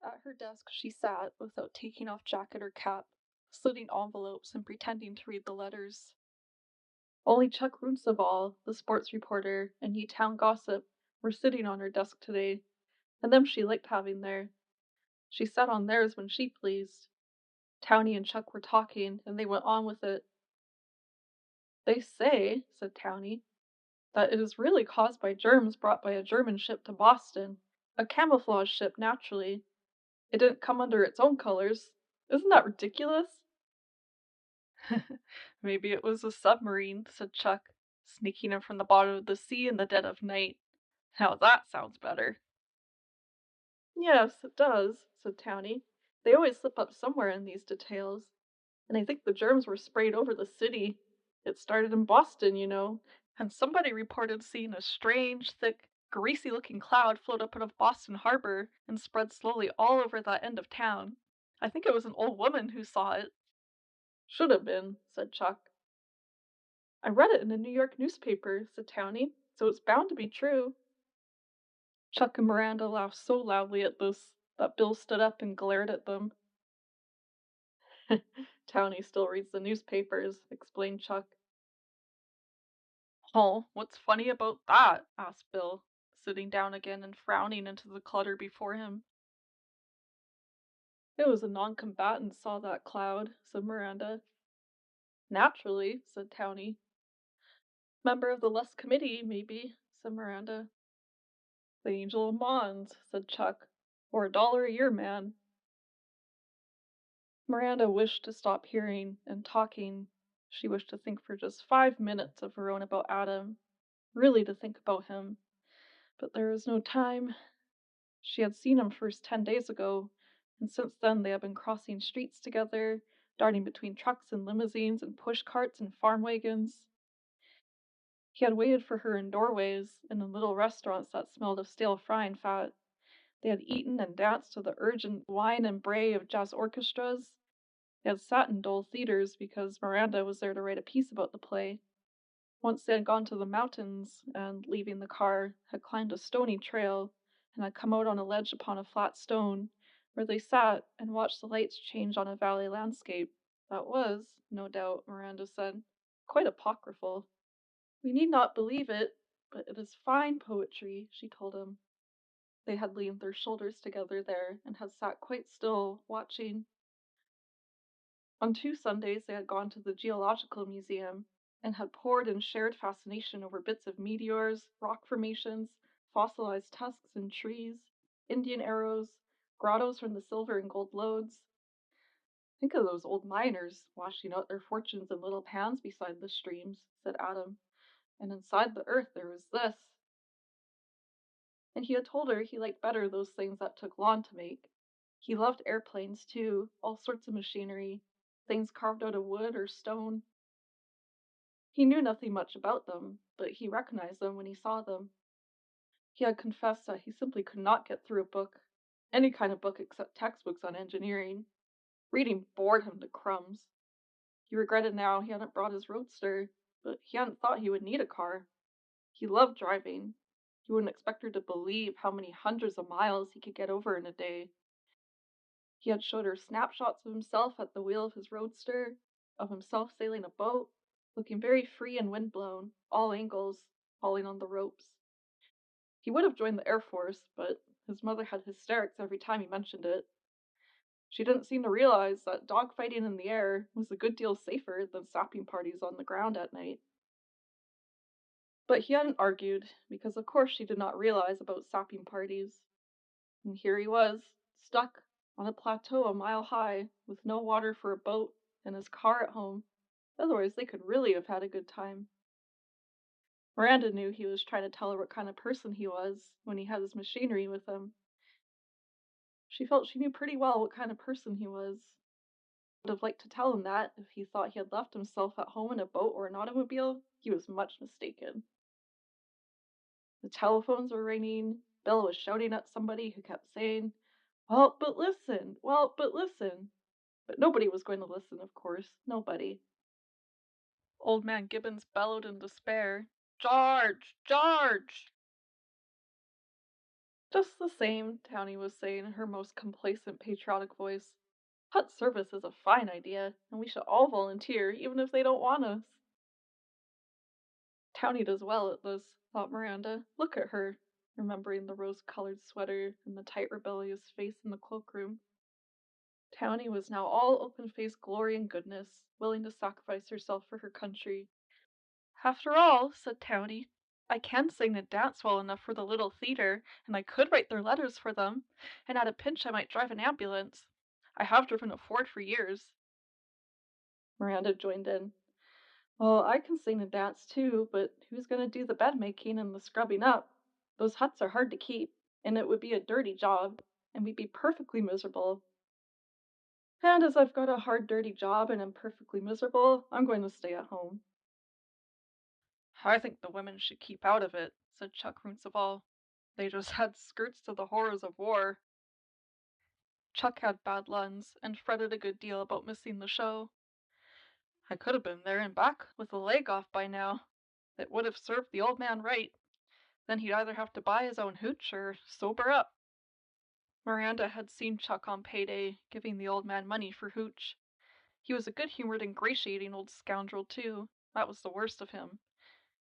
At her desk she sat without taking off jacket or cap, slitting envelopes and pretending to read the letters. Only Chuck Runcival, the sports reporter, and Ye Town gossip were sitting on her desk today, and them she liked having there. She sat on theirs when she pleased. Townie and Chuck were talking, and they went on with it. "They say," said Townie, "that it is really caused by germs brought by a German ship to Boston. A camouflage ship, naturally. It didn't come under its own colors. Isn't that ridiculous?" "Maybe it was a submarine," said Chuck, "sneaking in from the bottom of the sea in the dead of night. Now that sounds better." "Yes, it does," said Townie. "They always slip up somewhere in these details. And I think the germs were sprayed over the city. It started in Boston, you know, and somebody reported seeing a strange, thick, greasy looking cloud float up out of Boston Harbor and spread slowly all over that end of town. I think it was an old woman who saw it." "Should have been," said Chuck. "I read it in a New York newspaper," said Townie, "so it's bound to be true." Chuck and Miranda laughed so loudly at this that Bill stood up and glared at them. "Townie still reads the newspapers," explained Chuck. "Oh, what's funny about that?" asked Bill, sitting down again and frowning into the clutter before him. "It was a non-combatant saw that cloud," said Miranda. "Naturally," said Townie. "Member of the Lust Committee, maybe," said Miranda. "The Angel of Mons," said Chuck. "Or $1 a year man." Miranda wished to stop hearing and talking. She wished to think for just 5 minutes of her own about Adam, really to think about him. But there was no time. She had seen him first 10 days ago, and since then they had been crossing streets together, darting between trucks and limousines and push carts and farm wagons. He had waited for her in doorways and in little restaurants that smelled of stale frying fat. They had eaten and danced to the urgent whine and bray of jazz orchestras. They had sat in dull theaters because Miranda was there to write a piece about the play. Once they had gone to the mountains, and, leaving the car, had climbed a stony trail, and had come out on a ledge upon a flat stone, where they sat and watched the lights change on a valley landscape. That was, no doubt, Miranda said, quite apocryphal. "We need not believe it, but it is fine poetry," she told him. They had leaned their shoulders together there, and had sat quite still, watching. On 2 Sundays they had gone to the Geological Museum, and had pored in shared fascination over bits of meteors, rock formations, fossilized tusks and trees, Indian arrows, grottos from the silver and gold lodes. "Think of those old miners washing out their fortunes in little pans beside the streams," said Adam. "And inside the earth there was this." And he had told her he liked better those things that took long to make. He loved airplanes, too, all sorts of machinery, things carved out of wood or stone. He knew nothing much about them, but he recognized them when he saw them. He had confessed that he simply could not get through a book, any kind of book except textbooks on engineering. Reading bored him to crumbs. He regretted now he hadn't brought his roadster, but he hadn't thought he would need a car. He loved driving. He wouldn't expect her to believe how many hundreds of miles he could get over in a day. He had showed her snapshots of himself at the wheel of his roadster, of himself sailing a boat, looking very free and windblown, all angles, hauling on the ropes. He would have joined the Air Force, but his mother had hysterics every time he mentioned it. She didn't seem to realize that dogfighting in the air was a good deal safer than sapping parties on the ground at night. But he hadn't argued, because of course she did not realize about sapping parties. And here he was, stuck on a plateau a mile high, with no water for a boat, and his car at home. Otherwise they could really have had a good time. Miranda knew he was trying to tell her what kind of person he was when he had his machinery with him. She felt she knew pretty well what kind of person he was. Would have liked to tell him that if he thought he had left himself at home in a boat or an automobile, he was much mistaken. The telephones were ringing. Bill was shouting at somebody who kept saying, "Well, but listen! Well, but listen!" But nobody was going to listen, of course. Nobody. Old man Gibbons bellowed in despair, "George! George!" Just the same, Townie was saying in her most complacent, patriotic voice. Hut service is a fine idea, and we should all volunteer, even if they don't want us. Townie does well at this, thought Miranda. Look at her, remembering the rose-colored sweater and the tight, rebellious face in the cloakroom. Townie was now all open-faced glory and goodness, willing to sacrifice herself for her country. After all, said Townie, I can sing and dance well enough for the little theater, and I could write their letters for them, and at a pinch I might drive an ambulance. I have driven a Ford for years. Miranda joined in. Well, I can sing and dance too, but who's going to do the bed making and the scrubbing up? Those huts are hard to keep, and it would be a dirty job, and we'd be perfectly miserable. And as I've got a hard, dirty job and am perfectly miserable, I'm going to stay at home. I think the women should keep out of it, said Chuck Runcival. They just had skirts to the horrors of war. Chuck had bad lungs and fretted a good deal about missing the show. I could have been there and back with a leg off by now. It would have served the old man right. Then he'd either have to buy his own hooch or sober up. Miranda had seen Chuck on payday, giving the old man money for hooch. He was a good-humored, ingratiating old scoundrel, too. That was the worst of him.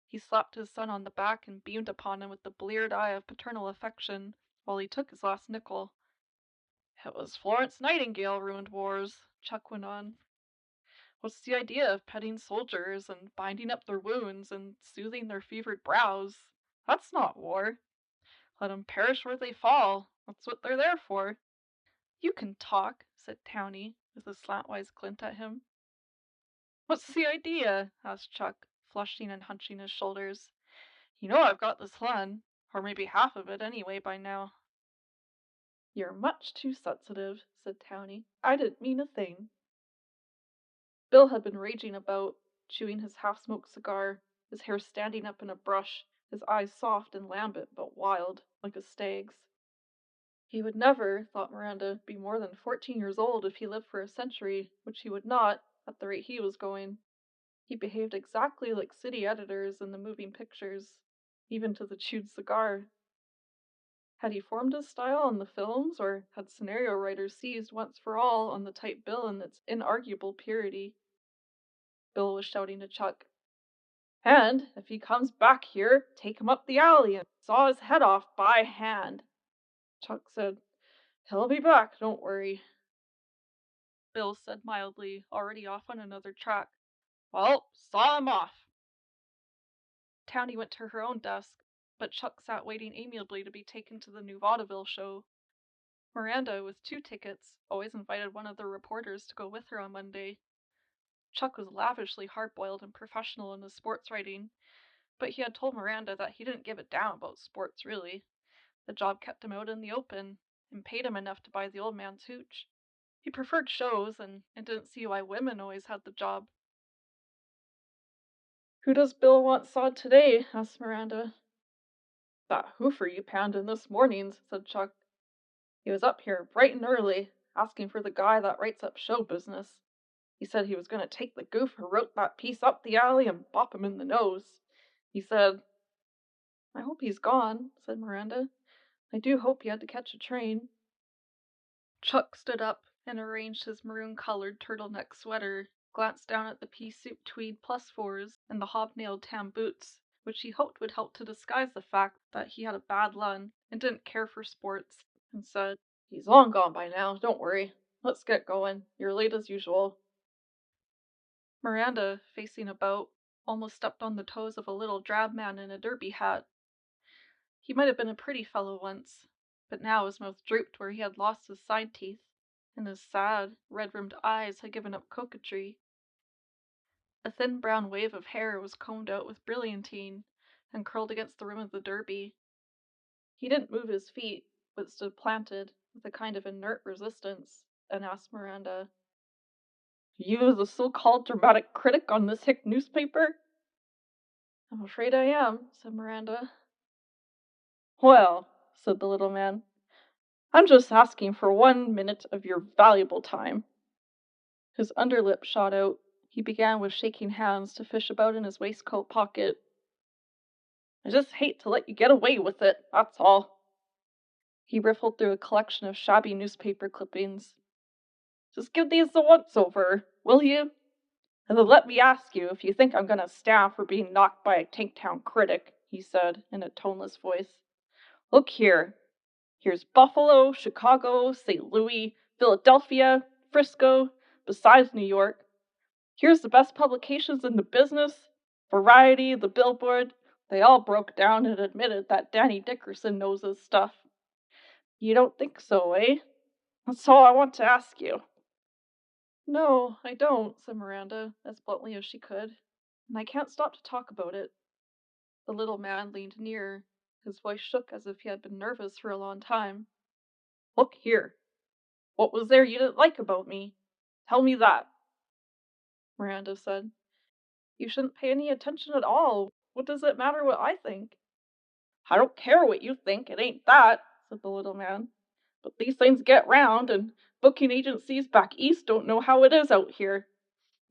He slapped his son on the back and beamed upon him with the bleared eye of paternal affection, while he took his last nickel. It was Florence Nightingale ruined wars, Chuck went on. What's the idea of petting soldiers and binding up their wounds and soothing their fevered brows? That's not war. Let 'em perish where they fall. That's what they're there for. You can talk, said Townie, with a slantwise glint at him. What's the idea? Asked Chuck, flushing and hunching his shoulders. You know I've got this lung, or maybe half of it anyway by now. You're much too sensitive, said Townie. I didn't mean a thing. Bill had been raging about, chewing his half-smoked cigar, his hair standing up in a brush, his eyes soft and lambent but wild, like a stag's. He would never, thought Miranda, be more than 14 years old if he lived for a century, which he would not, at the rate he was going. He behaved exactly like city editors in the moving pictures, even to the chewed cigar. Had he formed his style on the films, or had scenario writers seized once for all on the type Bill and its inarguable purity? Bill was shouting to Chuck. And, if he comes back here, take him up the alley and saw his head off by hand. Chuck said, He'll be back, don't worry. Bill said mildly, already off on another track. Well, saw him off. Townie went to her own desk, but Chuck sat waiting amiably to be taken to the new vaudeville show. Miranda, with 2 tickets, always invited one of the reporters to go with her on Monday. Chuck was lavishly hard-boiled and professional in his sports writing, but he had told Miranda that he didn't give a damn about sports, really. The job kept him out in the open, and paid him enough to buy the old man's hooch. He preferred shows, and didn't see why women always had the job. Who does Bill want sawed today? Asked Miranda. That hoofer you panned in this morning's, said Chuck. He was up here bright and early, asking for the guy that writes up show business. He said he was going to take the goof who wrote that piece up the alley and bop him in the nose. He said, I hope he's gone, said Miranda. I do hope he had to catch a train. Chuck stood up and arranged his maroon-colored turtleneck sweater, glanced down at the pea-soup tweed plus-fours and the hobnailed tam boots, which he hoped would help to disguise the fact that he had a bad lung and didn't care for sports, and said, He's long gone by now, don't worry. Let's get going. You're late as usual. Miranda, facing about, almost stepped on the toes of a little drab man in a derby hat. He might have been a pretty fellow once, but now his mouth drooped where he had lost his side teeth, and his sad, red-rimmed eyes had given up coquetry. A thin brown wave of hair was combed out with brilliantine, and curled against the rim of the derby. He didn't move his feet, but stood planted, with a kind of inert resistance, and asked Miranda, You the so-called dramatic critic on this hick newspaper? I'm afraid I am, said Miranda. Well, said the little man, I'm just asking for 1 minute of your valuable time. His underlip shot out. He began with shaking hands to fish about in his waistcoat pocket. I just hate to let you get away with it, that's all. He riffled through a collection of shabby newspaper clippings. Just give these the once-over, will you? And then let me ask you if you think I'm gonna stand for being knocked by a Tanktown critic, he said in a toneless voice. Look here. Here's Buffalo, Chicago, St. Louis, Philadelphia, Frisco, besides New York. Here's the best publications in the business. Variety, the Billboard. They all broke down and admitted that Danny Dickerson knows his stuff. You don't think so, eh? That's all I want to ask you. No, I don't, said Miranda, as bluntly as she could. And I can't stop to talk about it. The little man leaned nearer. His voice shook as if he had been nervous for a long time. Look here. What was there you didn't like about me? Tell me that, Miranda said. You shouldn't pay any attention at all. What does it matter what I think? I don't care what you think, it ain't that, said the little man. But these things get round, and booking agencies back east don't know how it is out here.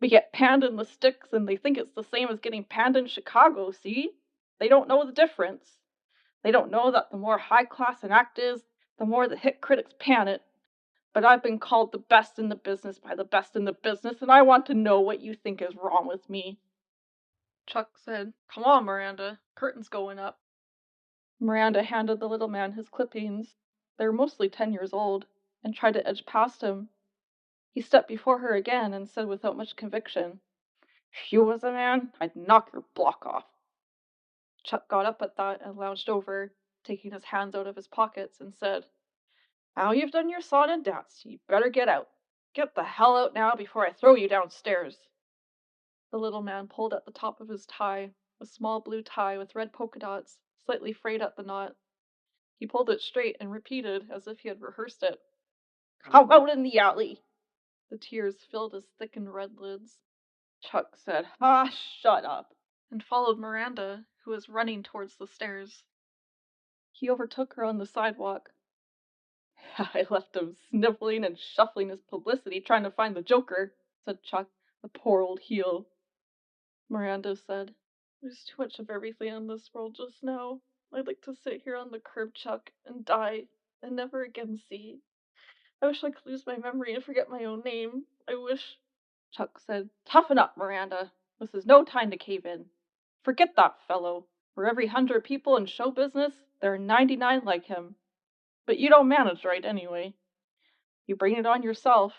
We get panned in the sticks, and they think it's the same as getting panned in Chicago, see? They don't know the difference. They don't know that the more high class an act is, the more the hit critics pan it. But I've been called the best in the business by the best in the business, and I want to know what you think is wrong with me. Chuck said, Come on, Miranda. Curtain's going up. Miranda handed the little man his clippings. They were mostly 10 years old, and tried to edge past him. He stepped before her again and said without much conviction, If you was a man, I'd knock your block off. Chuck got up at that and lounged over, taking his hands out of his pockets, and said, Now you've done your song and dance, you'd better get out. Get the hell out now before I throw you downstairs. The little man pulled at the top of his tie, a small blue tie with red polka dots, slightly frayed at the knot. He pulled it straight and repeated as if he had rehearsed it. Come out in the alley. The tears filled his thickened red lids. Chuck said, shut up, and followed Miranda, who was running towards the stairs. He overtook her on the sidewalk. I left him sniffling and shuffling his publicity trying to find the Joker, said Chuck, the poor old heel. Miranda said, There's too much of everything in this world just now. I'd like to sit here on the curb, Chuck, and die, and never again see. I wish I could lose my memory and forget my own name. I wish... Chuck said, Toughen up, Miranda. This is no time to cave in. Forget that fellow. For every 100 people in show business, there are 99 like him. But you don't manage right anyway. You bring it on yourself.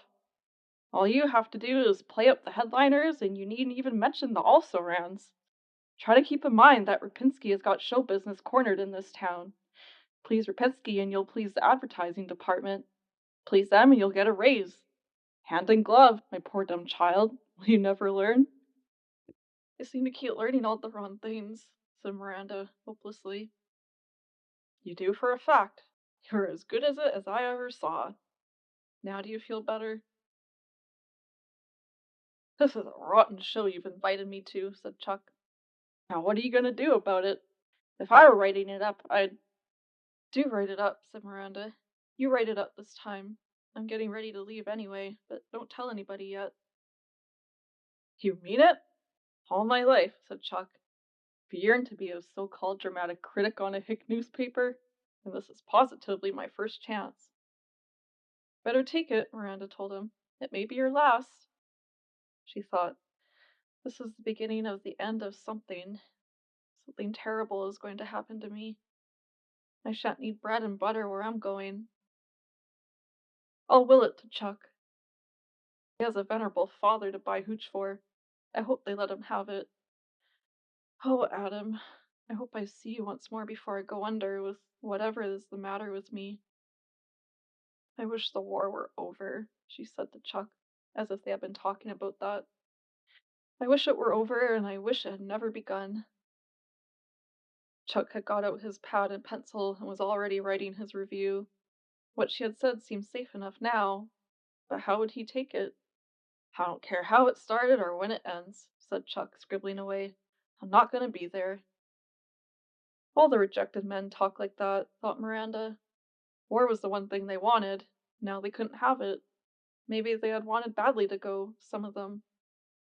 All you have to do is play up the headliners, and you needn't even mention the also-rans. Try to keep in mind that Rapinski has got show business cornered in this town. Please Rapinski and you'll please the advertising department. Please them and you'll get a raise. Hand in glove, my poor dumb child. Will you never learn? I seem to keep learning all the wrong things, said Miranda hopelessly. You do for a fact. You're as good at it as I ever saw. Now do you feel better? This is a rotten show you've invited me to, said Chuck. Now what are you going to do about it? If I were writing it up, I'd... Do write it up, said Miranda. You write it up this time. I'm getting ready to leave anyway, but don't tell anybody yet. You mean it? All my life, said Chuck. I've yearned to be a so-called dramatic critic on a hick newspaper, and this is positively my first chance. Better take it, Miranda told him. It may be your last. She thought, this is the beginning of the end of something. Something terrible is going to happen to me. I shan't need bread and butter where I'm going. I'll will it to Chuck. He has a venerable father to buy hooch for. I hope they let him have it. Oh, Adam, I hope I see you once more before I go under with whatever is the matter with me. I wish the war were over, she said to Chuck, as if they had been talking about that. I wish it were over, and I wish it had never begun. Chuck had got out his pad and pencil and was already writing his review. What she had said seemed safe enough now, but how would he take it? I don't care how it started or when it ends, said Chuck, scribbling away. I'm not going to be there. All the rejected men talk like that, thought Miranda. War was the one thing they wanted. Now they couldn't have it. Maybe they had wanted badly to go, some of them.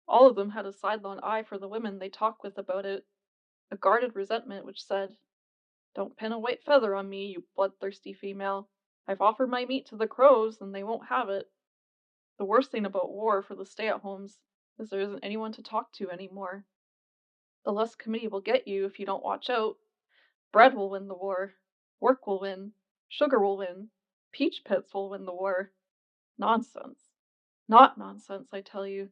All of them had a sidelong eye for the women they talked with about it, a guarded resentment which said, Don't pin a white feather on me, you bloodthirsty female. I've offered my meat to the crows, and they won't have it. The worst thing about war for the stay-at-homes is there isn't anyone to talk to anymore. The less committee will get you if you don't watch out. Bread will win the war. Work will win. Sugar will win. Peach pits will win the war. Nonsense. Not nonsense, I tell you.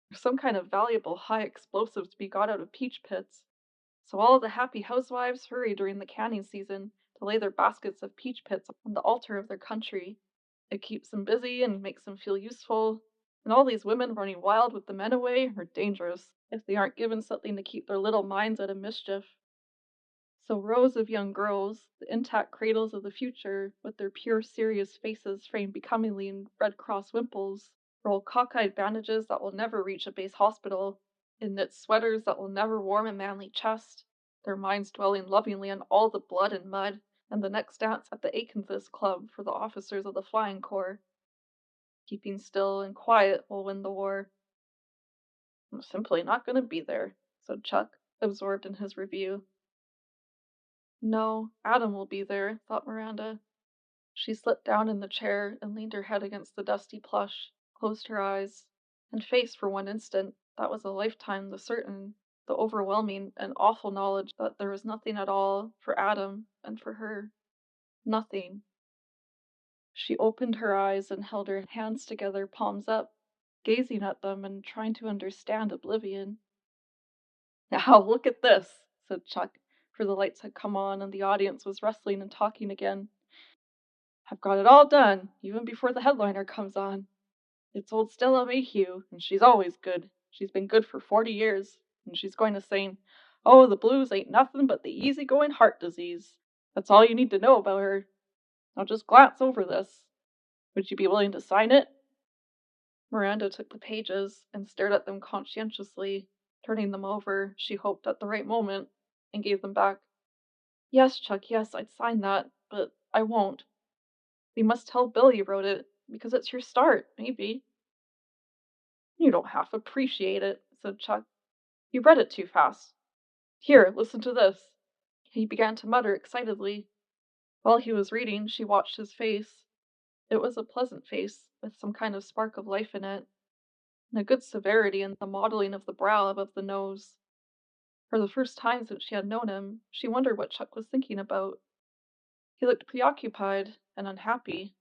There's some kind of valuable high explosive to be got out of peach pits. So all the happy housewives hurry during the canning season to lay their baskets of peach pits on the altar of their country. It keeps them busy and makes them feel useful, and all these women running wild with the men away are dangerous if they aren't given something to keep their little minds out of mischief. So rows of young girls, the intact cradles of the future, with their pure serious faces framed becomingly in Red Cross wimples, roll cockeyed bandages that will never reach a base hospital, in knit sweaters that will never warm a manly chest, their minds dwelling lovingly on all the blood and mud, and the next dance at the Acanthus Club for the officers of the Flying Corps. Keeping still and quiet will win the war. I'm simply not going to be there, said Chuck, absorbed in his review. No, Adam will be there, thought Miranda. She slipped down in the chair and leaned her head against the dusty plush, closed her eyes, and faced for one instant, that was a lifetime, the certain, the overwhelming and awful knowledge that there was nothing at all for Adam and for her. Nothing. She opened her eyes and held her hands together, palms up, gazing at them and trying to understand oblivion. Now, look at this, said Chuck, for the lights had come on and the audience was wrestling and talking again. I've got it all done, even before the headliner comes on. It's old Stella Mayhew, and she's always good. She's been good for 40 years, and she's going to sing, "Oh, the blues ain't nothing but the easy-going heart disease." That's all you need to know about her. Now just glance over this. Would you be willing to sign it? Miranda took the pages and stared at them conscientiously, turning them over, she hoped, at the right moment, and gave them back. Yes, Chuck, yes, I'd sign that, but I won't. We must tell Bill you wrote it, because it's your start, maybe. You don't half appreciate it, said Chuck. You read it too fast. Here, listen to this. He began to mutter excitedly. While he was reading, she watched his face. It was a pleasant face, with some kind of spark of life in it, and a good severity in the modeling of the brow above the nose. For the first time since she had known him, she wondered what Chuck was thinking about. He looked preoccupied and unhappy.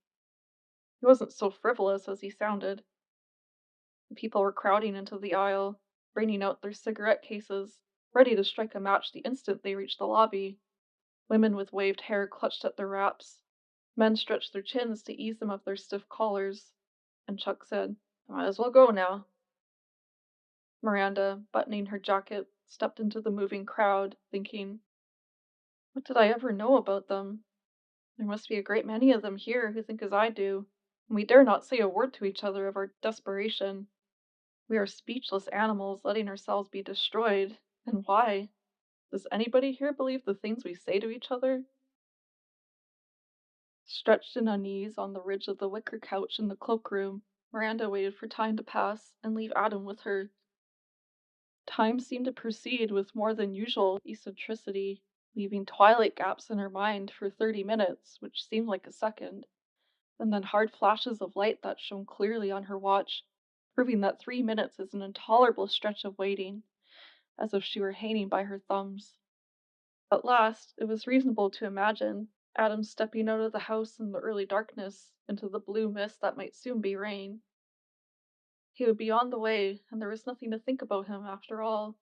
He wasn't so frivolous as he sounded. The people were crowding into the aisle, bringing out their cigarette cases, ready to strike a match the instant they reached the lobby. Women with waved hair clutched at their wraps. Men stretched their chins to ease them of their stiff collars. And Chuck said, "I might as well go now." Miranda, buttoning her jacket, stepped into the moving crowd, thinking, what did I ever know about them? There must be a great many of them here who think as I do, and we dare not say a word to each other of our desperation. We are speechless animals letting ourselves be destroyed. And why? Does anybody here believe the things we say to each other? Stretched in unease on the ridge of the wicker couch in the cloakroom, Miranda waited for time to pass and leave Adam with her. Time seemed to proceed with more than usual eccentricity, leaving twilight gaps in her mind for 30 minutes, which seemed like a second, and then hard flashes of light that shone clearly on her watch, proving that 3 minutes is an intolerable stretch of waiting, as if she were hanging by her thumbs. At last, it was reasonable to imagine Adam stepping out of the house in the early darkness into the blue mist that might soon be rain. He would be on the way, and there was nothing to think about him after all.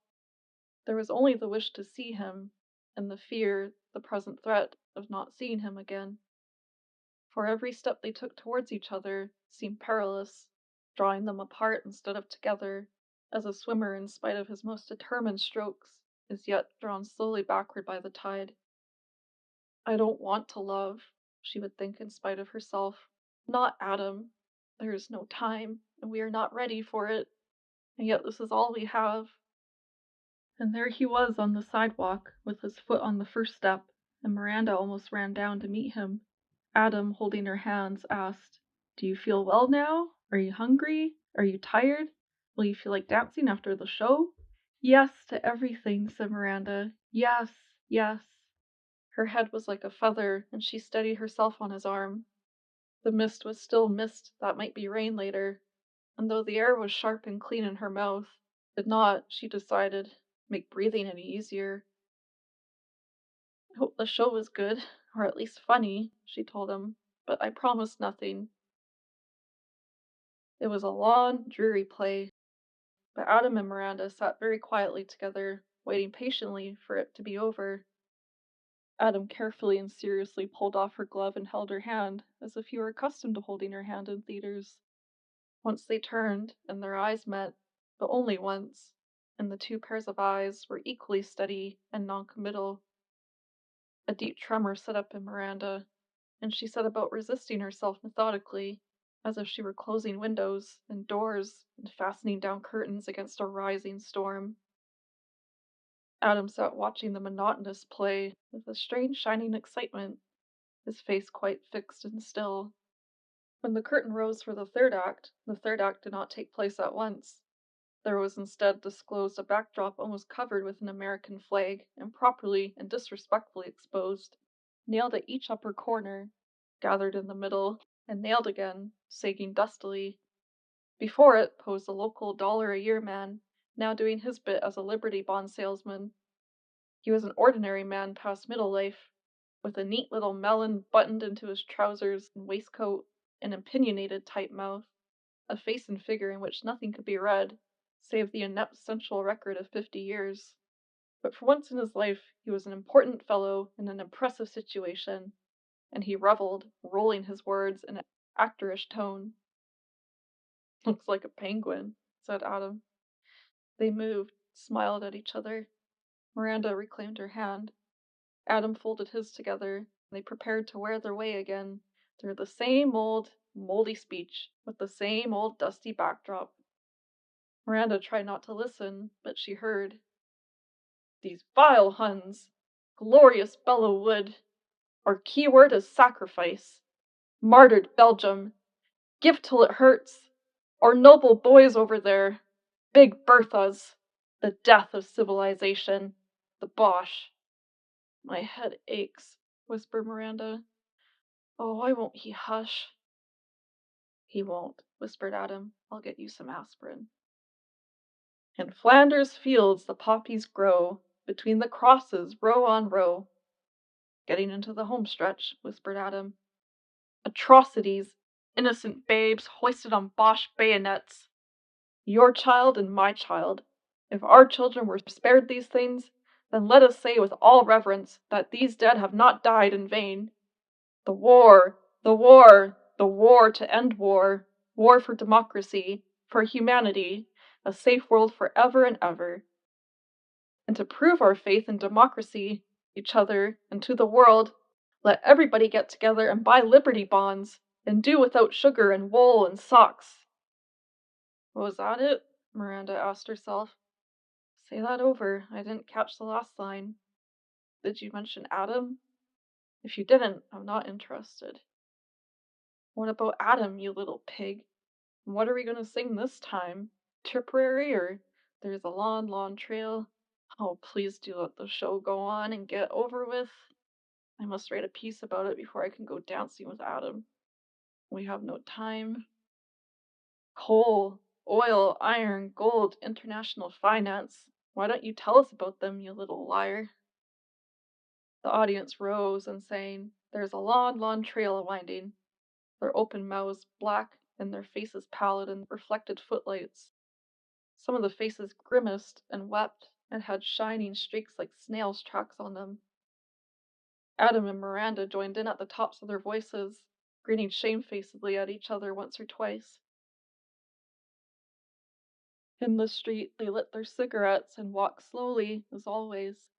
There was only the wish to see him, and the fear, the present threat, of not seeing him again. For every step they took towards each other seemed perilous, drawing them apart instead of together, as a swimmer, in spite of his most determined strokes, is yet drawn slowly backward by the tide. I don't want to love, she would think in spite of herself. Not Adam. There is no time, and we are not ready for it. And yet this is all we have. And there he was on the sidewalk, with his foot on the first step, and Miranda almost ran down to meet him. Adam, holding her hands, asked, "Do you feel well now? Are you hungry? Are you tired? Will you feel like dancing after the show?" "Yes to everything," said Miranda. "Yes, yes." Her head was like a feather, and she steadied herself on his arm. The mist was still mist that might be rain later, and though the air was sharp and clean in her mouth, it did not, she decided, make breathing any easier. I hope the show was good, or at least funny, she told him, but I promise nothing. It was a long, dreary play, but Adam and Miranda sat very quietly together, waiting patiently for it to be over. Adam carefully and seriously pulled off her glove and held her hand, as if he were accustomed to holding her hand in theaters. Once they turned, and their eyes met, but only once, and the two pairs of eyes were equally steady and noncommittal. A deep tremor set up in Miranda, and she set about resisting herself methodically, as if she were closing windows and doors and fastening down curtains against a rising storm. Adam sat watching the monotonous play with a strange shining excitement, his face quite fixed and still. When the curtain rose for the third act did not take place at once. There was instead disclosed a backdrop almost covered with an American flag, improperly and disrespectfully exposed, nailed at each upper corner, gathered in the middle, and nailed again, sagging dustily. Before it posed a local $1-a-year man, now doing his bit as a Liberty Bond salesman. He was an ordinary man past middle life, with a neat little melon buttoned into his trousers and waistcoat, an opinionated tight mouth, a face and figure in which nothing could be read, save the inept central record of 50 years. But for once in his life, he was an important fellow in an impressive situation, and he reveled, rolling his words in an actorish tone. "Looks like a penguin," said Adam. They moved, smiled at each other. Miranda reclaimed her hand. Adam folded his together, and they prepared to wear their way again, through the same old, moldy speech, with the same old dusty backdrop. Miranda tried not to listen, but she heard. "These vile Huns! Glorious Belleau Wood! Our keyword is sacrifice! Martyred Belgium! Give till it hurts! Our noble boys over there! Big Berthas! The death of civilization! The Boche!" "My head aches," whispered Miranda. "Oh, why won't he hush?" "He won't," whispered Adam. "I'll get you some aspirin." "In Flanders fields the poppies grow, between the crosses, row on row." "Getting into the home stretch," whispered Adam. "Atrocities! Innocent babes hoisted on Boche bayonets. Your child and my child. If our children were spared these things, then let us say with all reverence that these dead have not died in vain. The war! The war! The war to end war! War for democracy, for humanity, a safe world for ever and ever. And to prove our faith in democracy, each other, and to the world, let everybody get together and buy Liberty bonds, and do without sugar and wool and socks." "Was that it?" Miranda asked herself. "Say that over. I didn't catch the last line. Did you mention Adam? If you didn't, I'm not interested." "What about Adam, you little pig? And what are we going to sing this time? Tipperary or There's a Long, Long Trail? Oh, please do let the show go on and get over with. I must write a piece about it before I can go dancing with Adam. We have no time. Coal, oil, iron, gold, international finance. Why don't you tell us about them, you little liar?" The audience rose and sang, "There's a long, long trail a-winding," their open mouths black and their faces pallid in reflected footlights. Some of the faces grimaced and wept and had shining streaks like snails' tracks on them. Adam and Miranda joined in at the tops of their voices, grinning shamefacedly at each other once or twice. In the street, they lit their cigarettes and walked slowly, as always.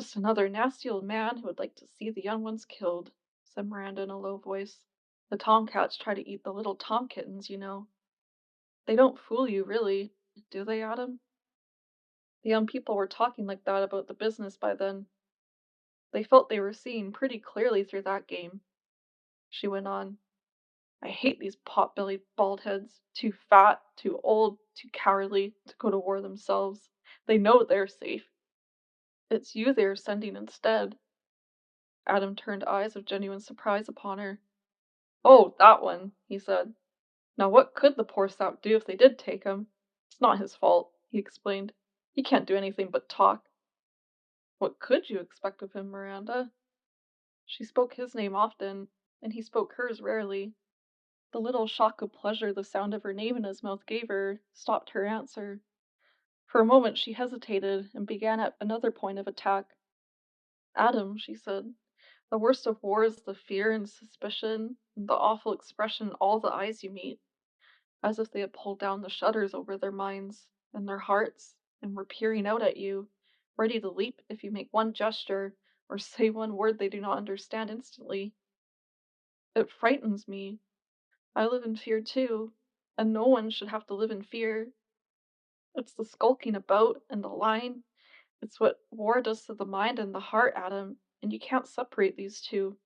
"Just another nasty old man who would like to see the young ones killed," said Miranda in a low voice. "The tomcats try to eat the little tom kittens, you know. They don't fool you, really, do they, Adam?" The young people were talking like that about the business by then. They felt they were seeing pretty clearly through that game. She went on. "I hate these pot-bellied bald-heads, too fat, too old, too cowardly to go to war themselves. They know they're safe. It's you they're sending instead. Adam turned eyes of genuine surprise upon her. "Oh, that one," he said. "Now what could the poor sap do if they did take him? It's not his fault," he explained. "He can't do anything but talk." "What could you expect of him, Miranda?" She spoke his name often, and he spoke hers rarely. The little shock of pleasure the sound of her name in his mouth gave her stopped her answer. For a moment she hesitated and began at another point of attack. "Adam," she said, "the worst of war is the fear and suspicion, and the awful expression in all the eyes you meet, as if they had pulled down the shutters over their minds and their hearts, and were peering out at you, ready to leap if you make one gesture, or say one word they do not understand instantly. It frightens me. I live in fear too, and no one should have to live in fear. It's the skulking about and the lying. It's what war does to the mind and the heart, Adam, and you can't separate these two.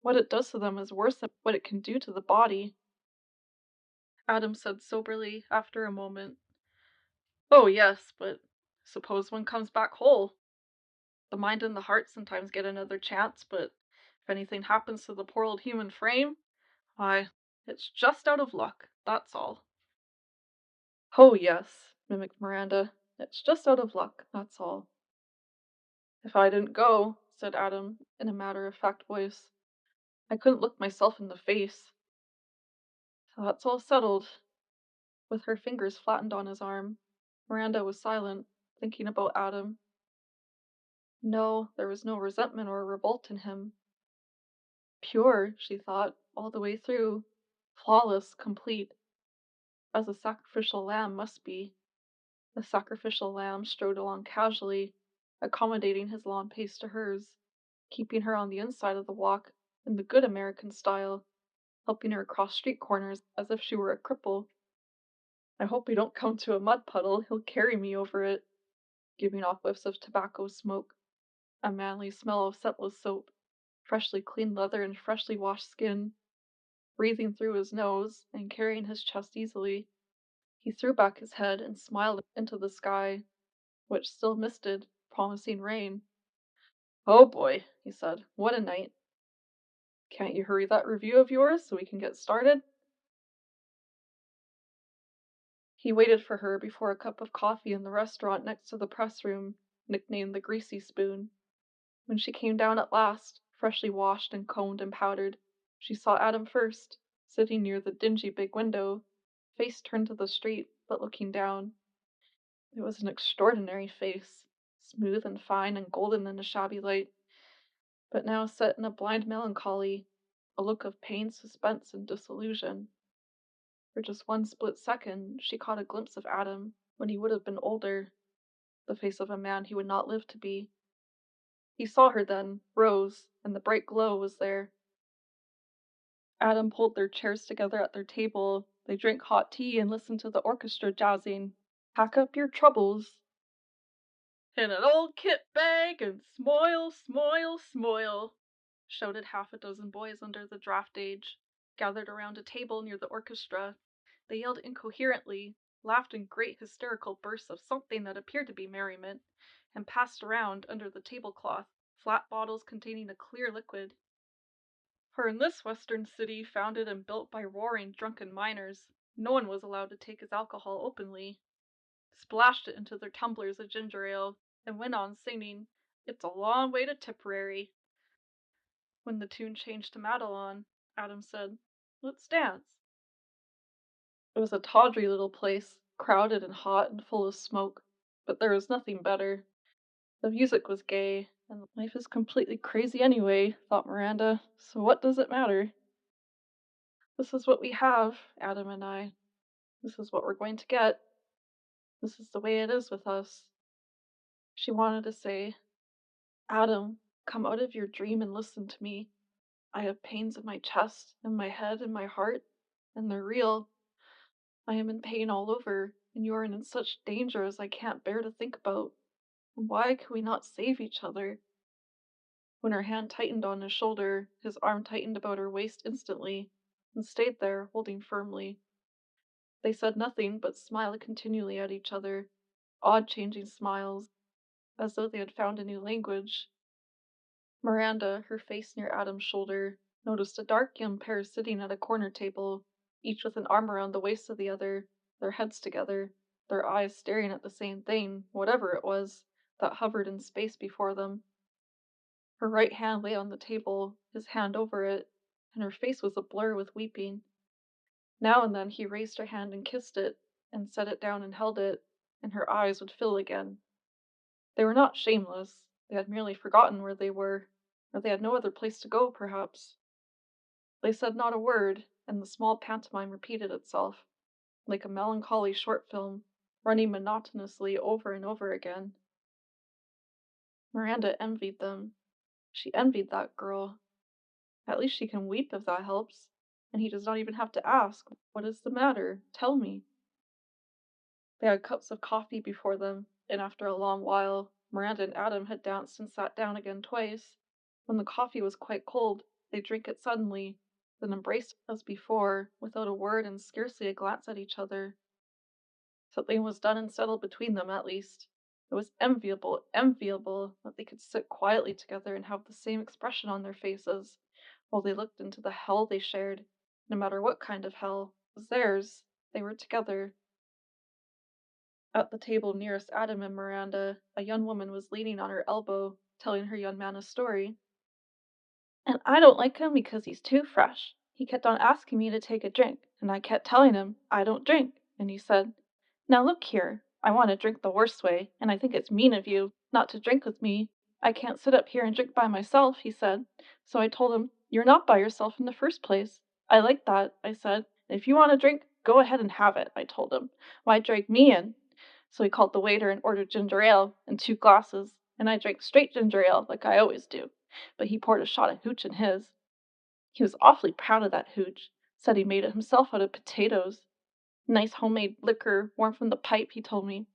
What it does to them is worse than what it can do to the body." Adam said soberly, after a moment, "Oh, yes, but suppose one comes back whole. The mind and the heart sometimes get another chance, but if anything happens to the poor old human frame, why, it's just out of luck, that's all." "Oh, yes," mimicked Miranda, "it's just out of luck, that's all." "If I didn't go," said Adam, in a matter-of-fact voice, "I couldn't look myself in the face. So that's all settled." With her fingers flattened on his arm, Miranda was silent, thinking about Adam. No, there was no resentment or revolt in him. Pure, she thought, all the way through. Flawless, complete, as a sacrificial lamb must be. The sacrificial lamb strode along casually, accommodating his long pace to hers, keeping her on the inside of the walk in the good American style, helping her across street corners as if she were a cripple. "I hope we don't come to a mud puddle, he'll carry me over it," giving off whiffs of tobacco smoke, a manly smell of scentless soap, freshly cleaned leather and freshly washed skin, breathing through his nose and carrying his chest easily. He threw back his head and smiled into the sky, which still misted, promising rain. "Oh boy," he said, "what a night. Can't you hurry that review of yours so we can get started?" He waited for her before a cup of coffee in the restaurant next to the press room, nicknamed the Greasy Spoon. When she came down at last, freshly washed and combed and powdered, she saw Adam first, sitting near the dingy big window, face turned to the street, but looking down. It was an extraordinary face, smooth and fine and golden in the shabby light, but now set in a blind melancholy, a look of pain, suspense, and disillusion. For just one split second, she caught a glimpse of Adam when he would have been older, the face of a man he would not live to be. He saw her then, rose, and the bright glow was there. Adam pulled their chairs together at their table. They drank hot tea and listened to the orchestra jazzing "Pack Up Your Troubles." "In an old kit bag and smoil, smoil, smoil," shouted half a dozen boys under the draft age, gathered around a table near the orchestra. They yelled incoherently, laughed in great hysterical bursts of something that appeared to be merriment, and passed around, under the tablecloth, flat bottles containing a clear liquid. For in this western city, founded and built by roaring drunken miners, no one was allowed to take his alcohol openly. Splashed it into their tumblers of ginger ale, and went on singing, "It's a long way to Tipperary." When the tune changed to Madelon, Adam said, "Let's dance." It was a tawdry little place, crowded and hot and full of smoke, but there was nothing better. The music was gay, and life is completely crazy anyway, thought Miranda, so what does it matter? This is what we have, Adam and I. This is what we're going to get. This is the way it is with us. She wanted to say, "Adam, come out of your dream and listen to me. I have pains in my chest, in my head, in my heart, and they're real. I am in pain all over, and you are in such danger as I can't bear to think about. And why can we not save each other?" When her hand tightened on his shoulder, his arm tightened about her waist instantly, and stayed there, holding firmly. They said nothing, but smiled continually at each other, odd changing smiles, as though they had found a new language. Miranda, her face near Adam's shoulder, noticed a dark young pair sitting at a corner table, each with an arm around the waist of the other, their heads together, their eyes staring at the same thing, whatever it was, that hovered in space before them. Her right hand lay on the table, his hand over it, and her face was a blur with weeping. Now and then he raised her hand and kissed it, and set it down and held it, and her eyes would fill again. They were not shameless, they had merely forgotten where they were, or they had no other place to go, perhaps. They said not a word, and the small pantomime repeated itself, like a melancholy short film, running monotonously over and over again. Miranda envied them. She envied that girl. At least she can weep if that helps, and he does not even have to ask, "What is the matter? Tell me." They had cups of coffee before them, and after a long while, Miranda and Adam had danced and sat down again twice. When the coffee was quite cold, they drank it suddenly, then embraced as before, without a word and scarcely a glance at each other. Something was done and settled between them, at least. It was enviable, enviable, that they could sit quietly together and have the same expression on their faces, while they looked into the hell they shared. No matter what kind of hell was theirs, they were together. At the table nearest Adam and Miranda, a young woman was leaning on her elbow, telling her young man a story. "And I don't like him because he's too fresh. He kept on asking me to take a drink, and I kept telling him I don't drink, and he said, 'Now look here, I want to drink the worst way, and I think it's mean of you not to drink with me. I can't sit up here and drink by myself,' he said. So I told him, 'You're not by yourself in the first place.' I like that," I said. "If you want to drink, go ahead and have it," I told him. "Why drag me in?" So he called the waiter and ordered ginger ale and 2 glasses, and I drank straight ginger ale like I always do, but he poured a shot of hooch in his. He was awfully proud of that hooch, said he made it himself out of potatoes. Nice homemade liquor, warm from the pipe, he told me.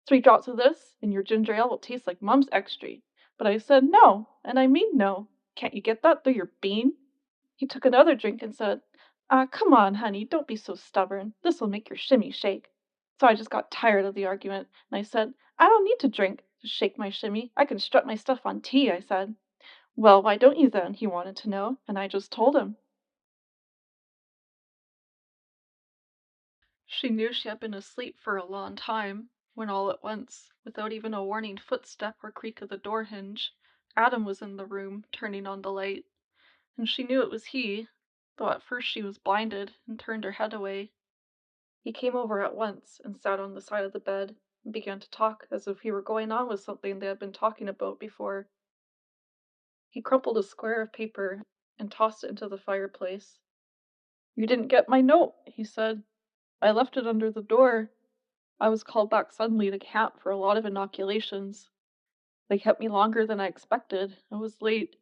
3 drops of this, and your ginger ale will taste like Mum's extry. But I said no, and I mean no. Can't you get that through your bean? He took another drink and said, "Ah, come on, honey, don't be so stubborn. This'll make your shimmy shake." So I just got tired of the argument, and I said, "I don't need to drink to shake my shimmy. I can strut my stuff on tea," I said. "Well, why don't you then?" he wanted to know, and I just told him. She knew she had been asleep for a long time, when all at once, without even a warning footstep or creak of the door hinge, Adam was in the room, turning on the light, and she knew it was he, though at first she was blinded and turned her head away. He came over at once and sat on the side of the bed and began to talk as if he were going on with something they had been talking about before. He crumpled a square of paper and tossed it into the fireplace. "You didn't get my note," he said. "I left it under the door. I was called back suddenly to camp for a lot of inoculations. They kept me longer than I expected. I was late.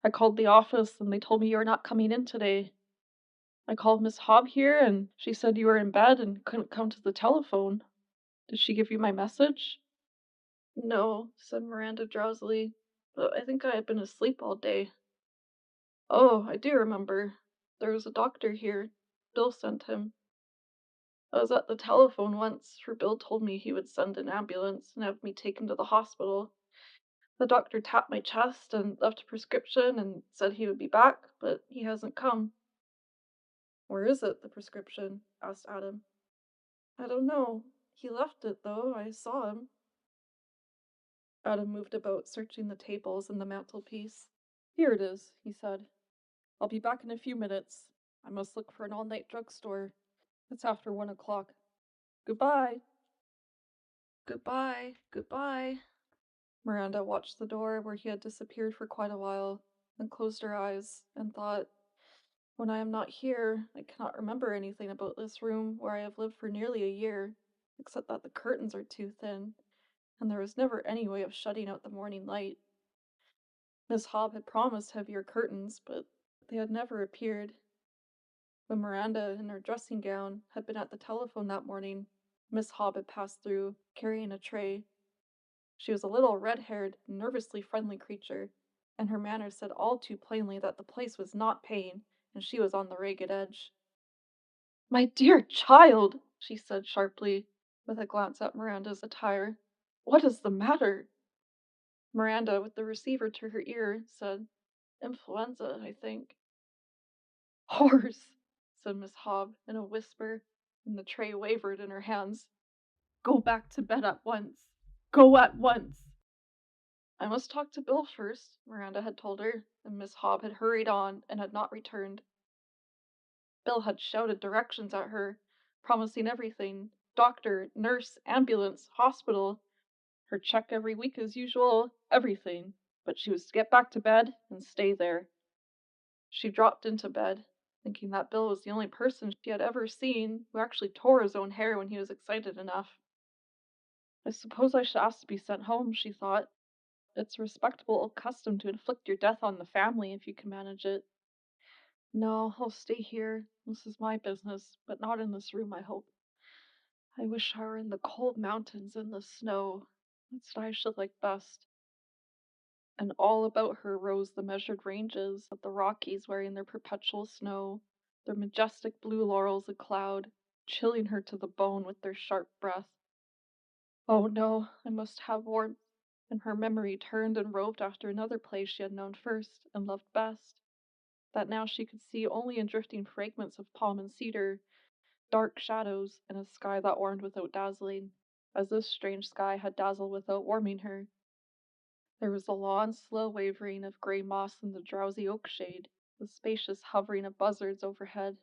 I called the office and they told me you were not coming in today. I called Miss Hobb here and she said you were in bed and couldn't come to the telephone. Did she give you my message?" "No," said Miranda drowsily, "but I think I had been asleep all day." "Oh, I do remember. There was a doctor here. Bill sent him. I was at the telephone once, for Bill told me he would send an ambulance and have me taken to the hospital. The doctor tapped my chest and left a prescription and said he would be back, but he hasn't come." "Where is it, the prescription?" asked Adam. "I don't know. He left it, though. I saw him." Adam moved about, searching the tables and the mantelpiece. "Here it is," he said. "I'll be back in a few minutes. I must look for an all-night drugstore. It's after 1 o'clock. Goodbye." "Goodbye, goodbye." Miranda watched the door where he had disappeared for quite a while, then closed her eyes and thought, "When I am not here, I cannot remember anything about this room where I have lived for nearly a year, except that the curtains are too thin, and there was never any way of shutting out the morning light. Miss Hobb had promised heavier curtains, but they had never appeared. When Miranda, in her dressing gown, had been at the telephone that morning, Miss Hobb had passed through, carrying a tray. She was a little red-haired, nervously friendly creature, and her manner said all too plainly that the place was not paying, and she was on the ragged edge. "My dear child," she said sharply, with a glance at Miranda's attire, "what is the matter?" Miranda, with the receiver to her ear, said, "Influenza, I think." "Horse," said Miss Hobb in a whisper, and the tray wavered in her hands. "Go back to bed at once. Go at once." "I must talk to Bill first," Miranda had told her, and Miss Hobb had hurried on and had not returned. Bill had shouted directions at her, promising everything: doctor, nurse, ambulance, hospital, her check every week as usual, everything. But she was to get back to bed and stay there. She dropped into bed, thinking that Bill was the only person she had ever seen who actually tore his own hair when he was excited enough. "I suppose I should ask to be sent home," she thought. "It's a respectable old custom to inflict your death on the family if you can manage it. No, I'll stay here. This is my business, but not in this room, I hope. I wish I were in the cold mountains in the snow. That's what I should like best." And all about her rose the measured ranges of the Rockies wearing their perpetual snow, their majestic blue laurels a cloud, chilling her to the bone with their sharp breath. Oh no, I must have warmth. And her memory turned and roved after another place she had known first and loved best, that now she could see only in drifting fragments of palm and cedar, dark shadows, and a sky that warmed without dazzling, as this strange sky had dazzled without warming her. There was a long, slow wavering of grey moss in the drowsy oak shade, the spacious hovering of buzzards overhead,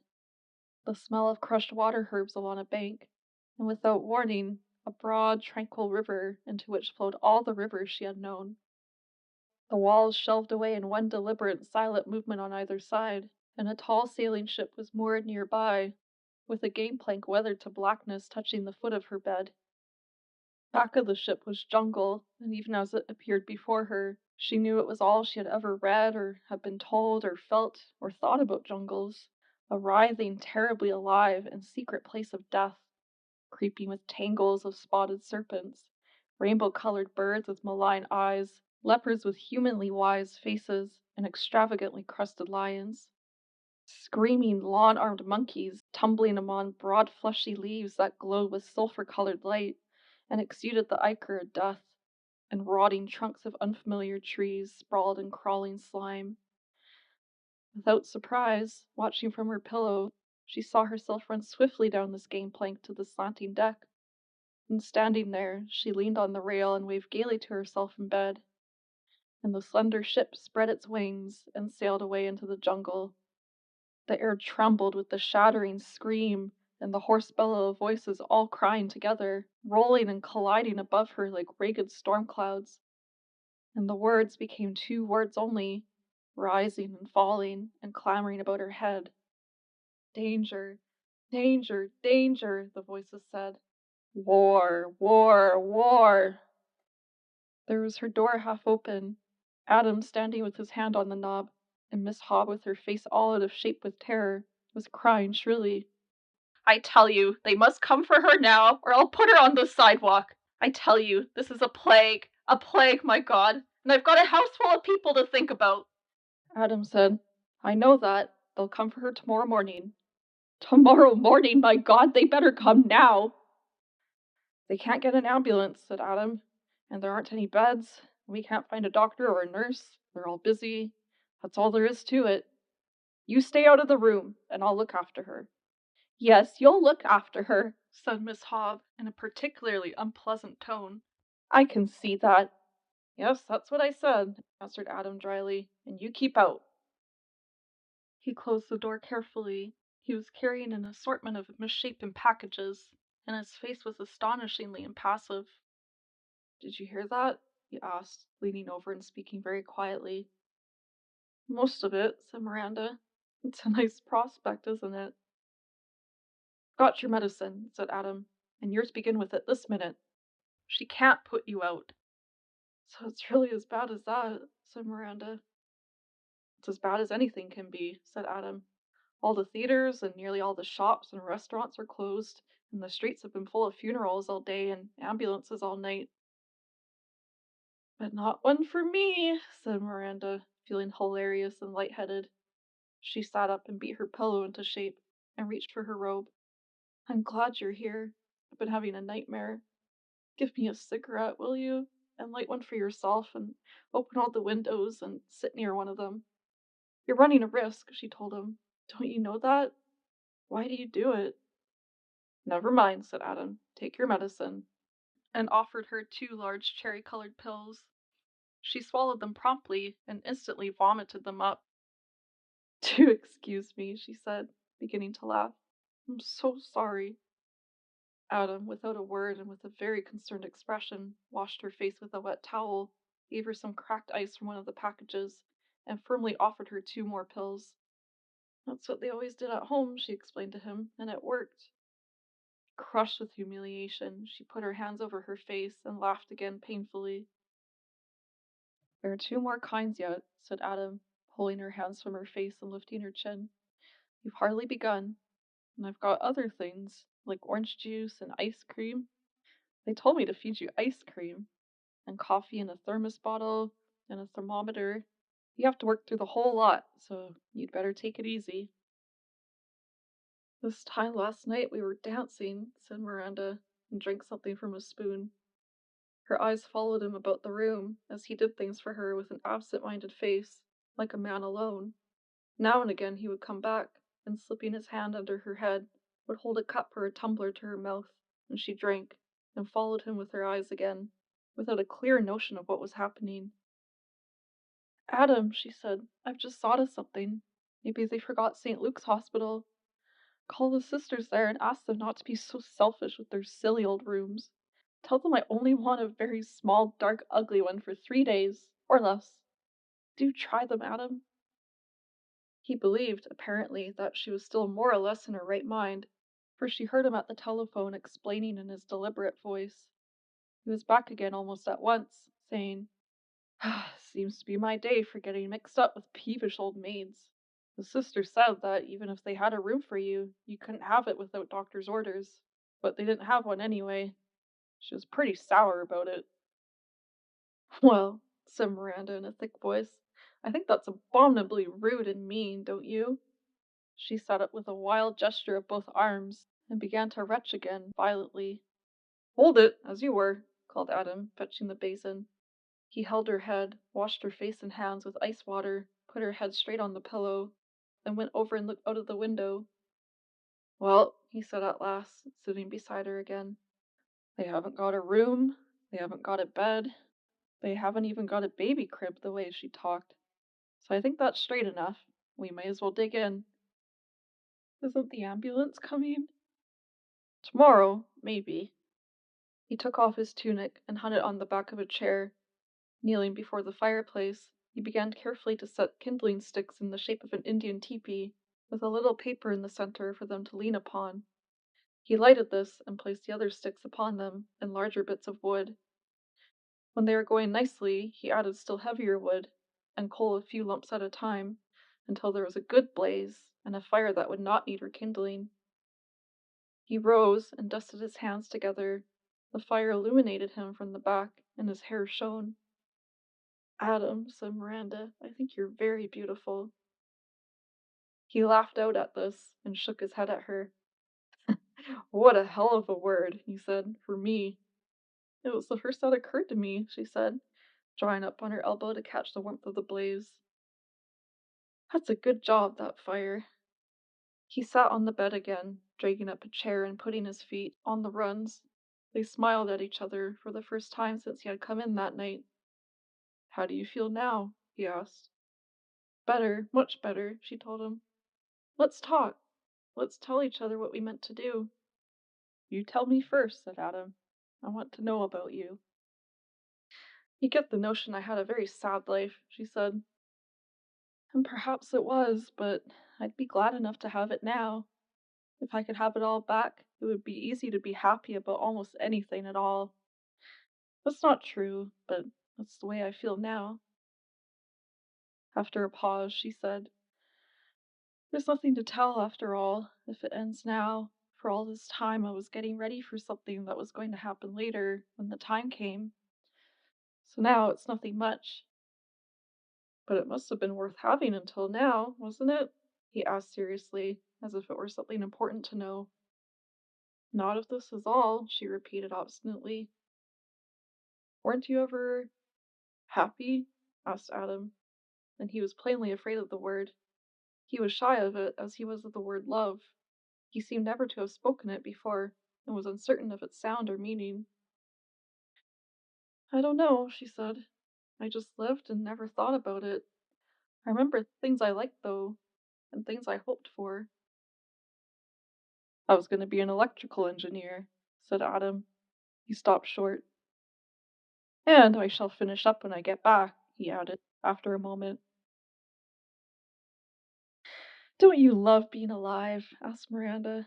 the smell of crushed water herbs along a bank, and without warning, a broad, tranquil river into which flowed all the rivers she had known. The walls shelved away in one deliberate, silent movement on either side, and a tall sailing ship was moored near by, with a gangplank weathered to blackness touching the foot of her bed. Back of the ship was jungle, and even as it appeared before her, she knew it was all she had ever read or had been told or felt or thought about jungles, a writhing, terribly alive and secret place of death, creeping with tangles of spotted serpents, rainbow-colored birds with malign eyes, leopards with humanly wise faces, and extravagantly crested lions. Screaming, lawn-armed monkeys tumbling among broad fleshy leaves that glowed with sulphur-colored light and exuded the ichor of death, and rotting trunks of unfamiliar trees sprawled in crawling slime. Without surprise, watching from her pillow, she saw herself run swiftly down this gangplank to the slanting deck, and standing there, she leaned on the rail and waved gaily to herself in bed, and the slender ship spread its wings and sailed away into the jungle. The air trembled with the shattering scream and the hoarse bellow of voices all crying together, rolling and colliding above her like ragged storm clouds. And the words became two words only, rising and falling and clamoring about her head. "Danger, danger, danger," the voices said. "War, war, war." There was her door half open, Adam standing with his hand on the knob, and Miss Hobb, with her face all out of shape with terror, was crying shrilly. "I tell you, they must come for her now, or I'll put her on the sidewalk. I tell you, this is a plague, my God, and I've got a house full of people to think about." Adam said, "I know that. They'll come for her tomorrow morning." "Tomorrow morning, my God, they better come now." "They can't get an ambulance," said Adam, "and there aren't any beds. We can't find a doctor or a nurse. They're all busy. That's all there is to it. You stay out of the room, and I'll look after her." "Yes, you'll look after her," said Miss Hobb in a particularly unpleasant tone. "I can see that." "Yes, that's what I said," answered Adam dryly, "and you keep out." He closed the door carefully. He was carrying an assortment of misshapen packages, and his face was astonishingly impassive. "Did you hear that?" he asked, leaning over and speaking very quietly. "Most of it," said Miranda. "It's a nice prospect, isn't it?" "Got your medicine," said Adam, "and yours begin with it this minute. She can't put you out." "So it's really as bad as that," said Miranda. "It's as bad as anything can be," said Adam. "All the theaters and nearly all the shops and restaurants are closed, and the streets have been full of funerals all day and ambulances all night." "But not one for me," said Miranda, feeling hilarious and lightheaded. She sat up and beat her pillow into shape, and reached for her robe. "I'm glad you're here. I've been having a nightmare. Give me a cigarette, will you?" and light one for yourself and open all the windows and sit near one of them. You're running a risk, she told him. Don't you know that? Why do you do it? Never mind, said Adam. Take your medicine, and offered her 2 large cherry-colored pills. She swallowed them promptly and instantly vomited them up. Do excuse me, she said, beginning to laugh. I'm so sorry. Adam, without a word and with a very concerned expression, washed her face with a wet towel, gave her some cracked ice from one of the packages, and firmly offered her 2 more pills. That's what they always did at home, she explained to him, and it worked. Crushed with humiliation, she put her hands over her face and laughed again painfully. There are 2 more kinds yet, said Adam, pulling her hands from her face and lifting her chin. You've hardly begun, and I've got other things, like orange juice and ice cream. They told me to feed you ice cream, and coffee in a thermos bottle, and a thermometer. You have to work through the whole lot, so you'd better take it easy. This time last night we were dancing, said Miranda, and drank something from a spoon. Her eyes followed him about the room as he did things for her with an absent-minded face, like a man alone. Now and again he would come back, and slipping his hand under her head, would hold a cup or a tumbler to her mouth, and she drank, and followed him with her eyes again, without a clear notion of what was happening. Adam, she said, I've just thought of something. Maybe they forgot St. Luke's Hospital. Call the sisters there and ask them not to be so selfish with their silly old rooms. Tell them I only want a very small, dark, ugly one for 3 days, or less. Do try them, Adam. He believed, apparently, that she was still more or less in her right mind, for she heard him at the telephone explaining in his deliberate voice. He was back again almost at once, saying, Seems to be my day for getting mixed up with peevish old maids. The sister said that even if they had a room for you, you couldn't have it without doctor's orders. But they didn't have one anyway. She was pretty sour about it. Well, said Miranda in a thick voice, I think that's abominably rude and mean, don't you? She sat up with a wild gesture of both arms, and began to retch again, violently. Hold it, as you were, called Adam, fetching the basin. He held her head, washed her face and hands with ice water, put her head straight on the pillow, then went over and looked out of the window. Well, he said at last, sitting beside her again, they haven't got a room, they haven't got a bed, they haven't even got a baby crib the way she talked. So I think that's straight enough. We may as well dig in. Isn't the ambulance coming? Tomorrow, maybe. He took off his tunic and hung it on the back of a chair. Kneeling before the fireplace, he began carefully to set kindling sticks in the shape of an Indian teepee, with a little paper in the center for them to lean upon. He lighted this and placed the other sticks upon them, and larger bits of wood. When they were going nicely, he added still heavier wood, and coal a few lumps at a time, until there was a good blaze, and a fire that would not need rekindling. He rose and dusted his hands together. The fire illuminated him from the back, and his hair shone. Adam, said Miranda, I think you're very beautiful. He laughed out at this, and shook his head at her. What a hell of a word, he said, for me. It was the first that occurred to me, she said, drawing up on her elbow to catch the warmth of the blaze. That's a good job, that fire. He sat on the bed again, dragging up a chair and putting his feet on the rungs. They smiled at each other for the first time since he had come in that night. How do you feel now? He asked. Better, much better, she told him. Let's talk. Let's tell each other what we meant to do. You tell me first, said Adam. I want to know about you. You get the notion I had a very sad life, she said. And perhaps it was, but I'd be glad enough to have it now. If I could have it all back, it would be easy to be happy about almost anything at all. That's not true, but that's the way I feel now. After a pause, she said, There's nothing to tell after all, if it ends now. For all this time I was getting ready for something that was going to happen later, when the time came. So now it's nothing much. But it must have been worth having until now, wasn't it? He asked seriously, as if it were something important to know. Not if this is all, she repeated obstinately. Weren't you ever happy? Asked Adam, and he was plainly afraid of the word. He was shy of it, as he was of the word love. He seemed never to have spoken it before, and was uncertain of its sound or meaning. I don't know, she said. I just lived and never thought about it. I remember things I liked, though, and things I hoped for. I was going to be an electrical engineer, said Adam. He stopped short. And I shall finish up when I get back, he added, after a moment. Don't you love being alive? Asked Miranda.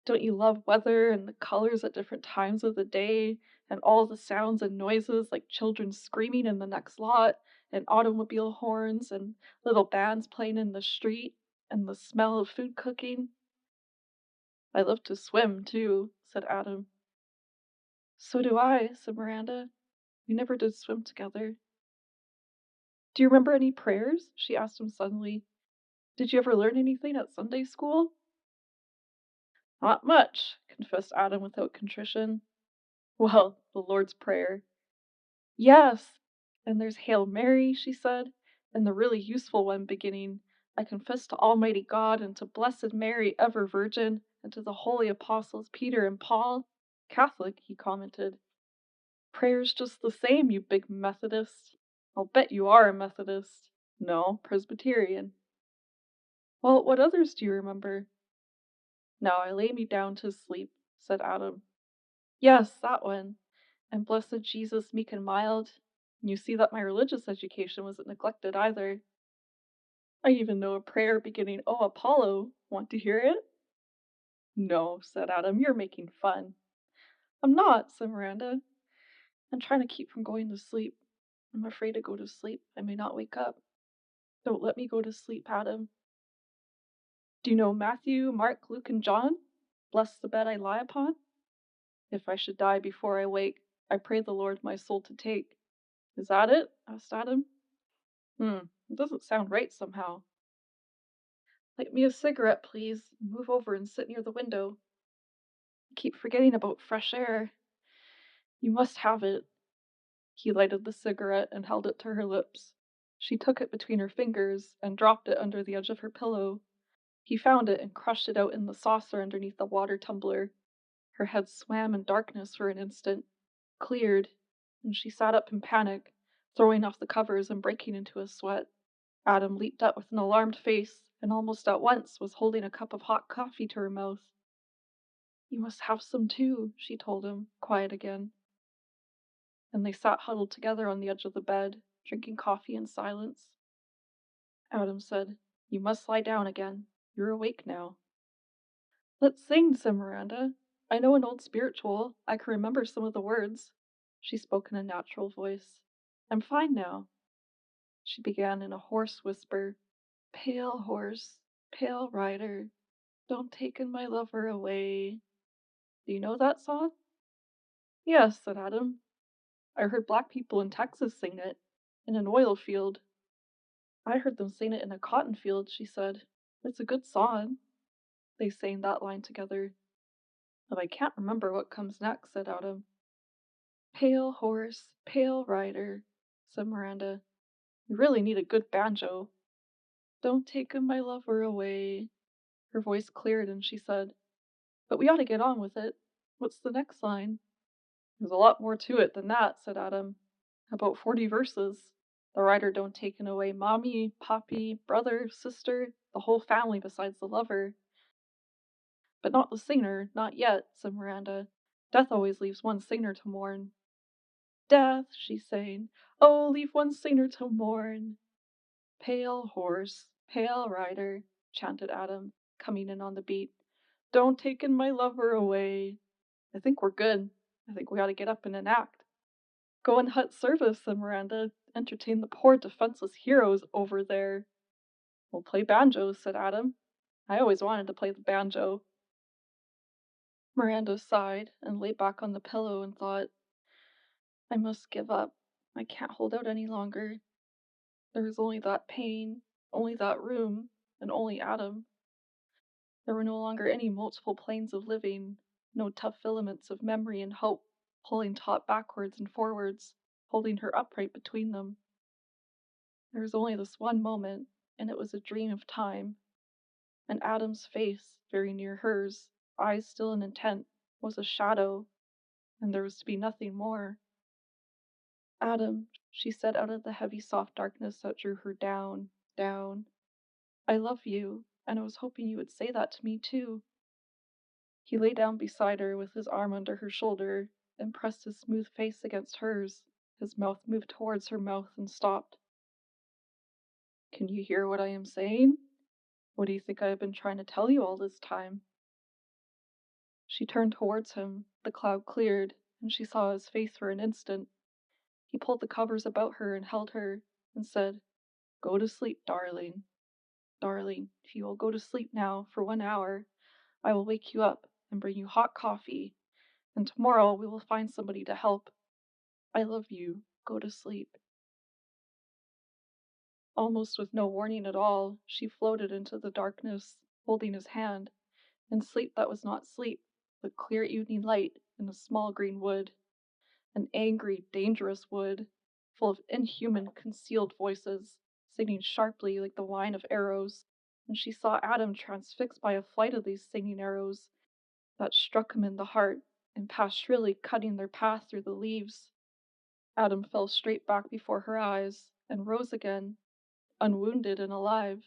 Don't you love weather and the colors at different times of the day, and all the sounds and noises like children screaming in the next lot, and automobile horns, and little bands playing in the street, and the smell of food cooking? I love to swim, too, said Adam. So do I, said Miranda. We never did swim together. Do you remember any prayers? She asked him suddenly. Did you ever learn anything at Sunday school? Not much, confessed Adam without contrition. Well, the Lord's Prayer. Yes, and there's Hail Mary, she said, and the really useful one beginning, I confess to Almighty God and to Blessed Mary, ever Virgin, and to the holy apostles Peter and Paul. Catholic, he commented. Prayer's just the same, you big Methodist. I'll bet you are a Methodist. No, Presbyterian. Well, what others do you remember? Now I lay me down to sleep, said Adam. Yes, that one. And blessed Jesus, meek and mild. You see that my religious education wasn't neglected either. I even know a prayer beginning, Oh Apollo. Want to hear it? No, said Adam, you're making fun. I'm not, said Miranda. I'm trying to keep from going to sleep. I'm afraid to go to sleep. I may not wake up. Don't let me go to sleep, Adam. Do you know Matthew, Mark, Luke, and John? Bless the bed I lie upon. If I should die before I wake, I pray the Lord my soul to take. Is that it? Asked Adam. It doesn't sound right somehow. Light me a cigarette, please. Move over and sit near the window. I keep forgetting about fresh air. You must have it. He lighted the cigarette and held it to her lips. She took it between her fingers and dropped it under the edge of her pillow. He found it and crushed it out in the saucer underneath the water tumbler. Her head swam in darkness for an instant, cleared, and she sat up in panic, throwing off the covers and breaking into a sweat. Adam leaped up with an alarmed face, and almost at once was holding a cup of hot coffee to her mouth. You must have some too, she told him, quiet again. And they sat huddled together on the edge of the bed, drinking coffee in silence. Adam said, You must lie down again. You're awake now. Let's sing, said Miranda. I know an old spiritual. I can remember some of the words. She spoke in a natural voice. I'm fine now. She began in a hoarse whisper. Pale horse, pale rider, don't taken my lover away. Do you know that song? Yes, said Adam. I heard black people in Texas sing it, in an oil field. I heard them sing it in a cotton field, she said. It's a good song. They sang that line together. But I can't remember what comes next, said Adam. Pale horse, pale rider, said Miranda. We really need a good banjo. Don't take my lover away. Her voice cleared and she said, But we ought to get on with it. What's the next line? There's a lot more to it than that, said Adam. About 40 verses. The writer don't taken away mommy, poppy, brother, sister, the whole family besides the lover. But not the singer, not yet, said Miranda. Death always leaves one singer to mourn. Death, she's saying, oh, leave one singer to mourn. Pale horse, pale rider, chanted Adam, coming in on the beat. Don't taken my lover away. I think we're good. I think we ought to get up and enact. Go and hut service, said Miranda. Entertain the poor defenseless heroes over there. We'll play banjos, said Adam. I always wanted to play the banjo. Miranda sighed and lay back on the pillow and thought, I must give up. I can't hold out any longer. There was only that pain, only that room, and only Adam. There were no longer any multiple planes of living, no tough filaments of memory and hope pulling taut backwards and forwards. holding her upright between them. There was only this one moment, and it was a dream of time. And Adam's face, very near hers, eyes still and intent, was a shadow, and there was to be nothing more. Adam, she said out of the heavy, soft darkness that drew her down, down. I love you, and I was hoping you would say that to me too. He lay down beside her with his arm under her shoulder and pressed his smooth face against hers. His mouth moved towards her mouth and stopped. Can you hear what I am saying? What do you think I have been trying to tell you all this time? She turned towards him, the cloud cleared, and she saw his face for an instant. He pulled the covers about her and held her, and said, Go to sleep, darling. Darling, if you will go to sleep now for 1 hour, I will wake you up and bring you hot coffee, and tomorrow we will find somebody to help. I love you. Go to sleep. Almost with no warning at all, she floated into the darkness, holding his hand, in sleep that was not sleep, but clear evening light in a small green wood, an angry, dangerous wood, full of inhuman, concealed voices, singing sharply like the whine of arrows, and she saw Adam transfixed by a flight of these singing arrows that struck him in the heart and passed shrilly, cutting their path through the leaves. Adam fell straight back before her eyes and rose again, unwounded and alive.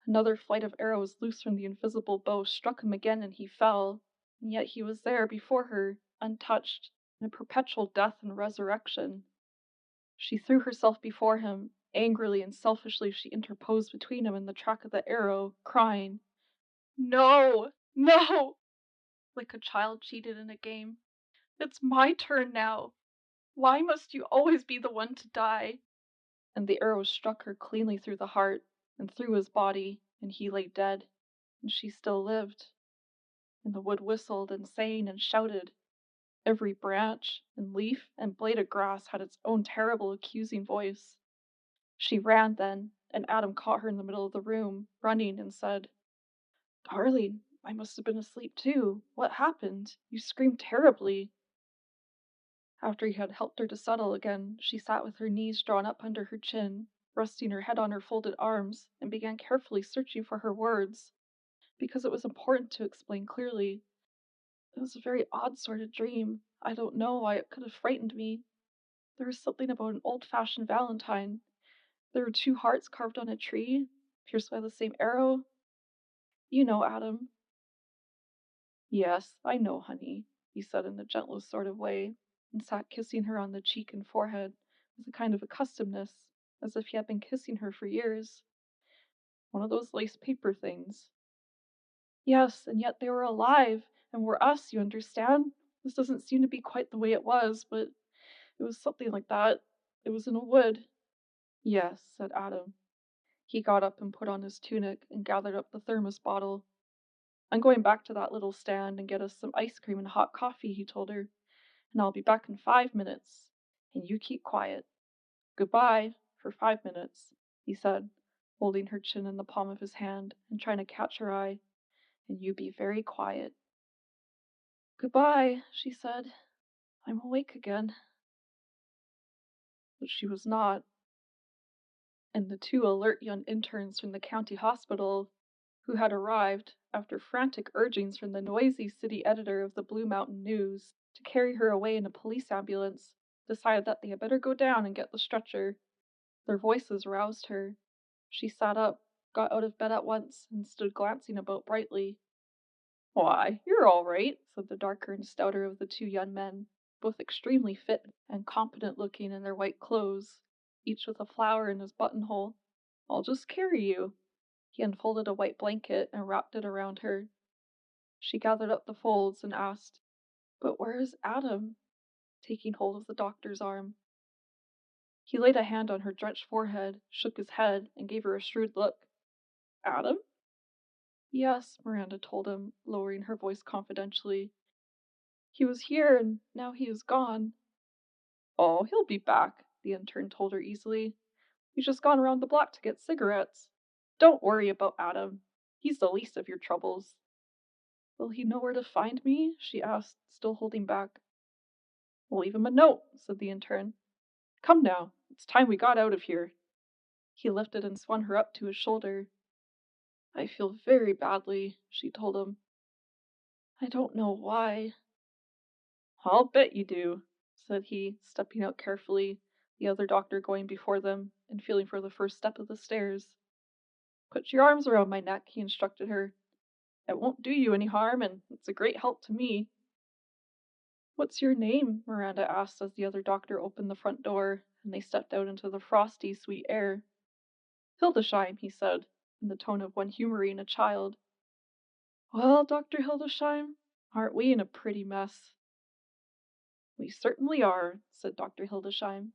Another flight of arrows loose from the invisible bow struck him again and he fell, and yet he was there before her, untouched, in perpetual death and resurrection. She threw herself before him. Angrily and selfishly she interposed between him and the track of the arrow, crying, No! No! Like a child cheated in a game. It's my turn now. Why must you always be the one to die? And the arrow struck her cleanly through the heart and through his body, and he lay dead, and she still lived. And the wood whistled and sang and shouted. Every branch and leaf and blade of grass had its own terrible accusing voice. She ran then, and Adam caught her in the middle of the room, running, and said, Darling, I must have been asleep too. What happened? You screamed terribly. After he had helped her to settle again, she sat with her knees drawn up under her chin, resting her head on her folded arms, and began carefully searching for her words, because it was important to explain clearly. It was a very odd sort of dream. I don't know why it could have frightened me. There was something about an old-fashioned Valentine. There were 2 hearts carved on a tree, pierced by the same arrow. You know, Adam. Yes, I know, honey, he said in the gentlest sort of way, and sat kissing her on the cheek and forehead with a kind of accustomedness, as if he had been kissing her for years. One of those lace paper things. Yes, and yet they were alive, and were us, you understand? This doesn't seem to be quite the way it was, but it was something like that. It was in a wood. Yes, said Adam. He got up and put on his tunic and gathered up the thermos bottle. I'm going back to that little stand and get us some ice cream and hot coffee, he told her, and I'll be back in 5 minutes. And you keep quiet. Goodbye for 5 minutes, he said, holding her chin in the palm of his hand and trying to catch her eye. And you be very quiet. Goodbye, she said. I'm awake again. But she was not, and the 2 alert young interns from the county hospital, who had arrived, after frantic urgings from the noisy city editor of the Blue Mountain News, to carry her away in a police ambulance, decided that they had better go down and get the stretcher. Their voices roused her. She sat up, got out of bed at once, and stood glancing about brightly. Why, you're all right, said the darker and stouter of the 2 young men, both extremely fit and competent looking in their white clothes, each with a flower in his buttonhole. I'll just carry you. He unfolded a white blanket and wrapped it around her. She gathered up the folds and asked, But where is Adam? Taking hold of the doctor's arm. He laid a hand on her drenched forehead, shook his head, and gave her a shrewd look. Adam? Yes, Miranda told him, lowering her voice confidentially. He was here, and now he is gone. Oh, he'll be back, the intern told her easily. He's just gone around the block to get cigarettes. Don't worry about Adam. He's the least of your troubles. Will he know where to find me? She asked, still holding back. We'll leave him a note, said the intern. Come now, it's time we got out of here." He lifted and swung her up to his shoulder. "I feel very badly," she told him. "I don't know why." "I'll bet you do," said he, stepping out carefully, the other doctor going before them, and feeling for the first step of the stairs. "Put your arms around my neck," he instructed her. "It won't do you any harm, and it's a great help to me." "What's your name?" Miranda asked as the other doctor opened the front door, and they stepped out into the frosty, sweet air. "Hildesheim," he said, in the tone of one humoring a child. "Well, Dr. Hildesheim, aren't we in a pretty mess?" "We certainly are," said Dr. Hildesheim.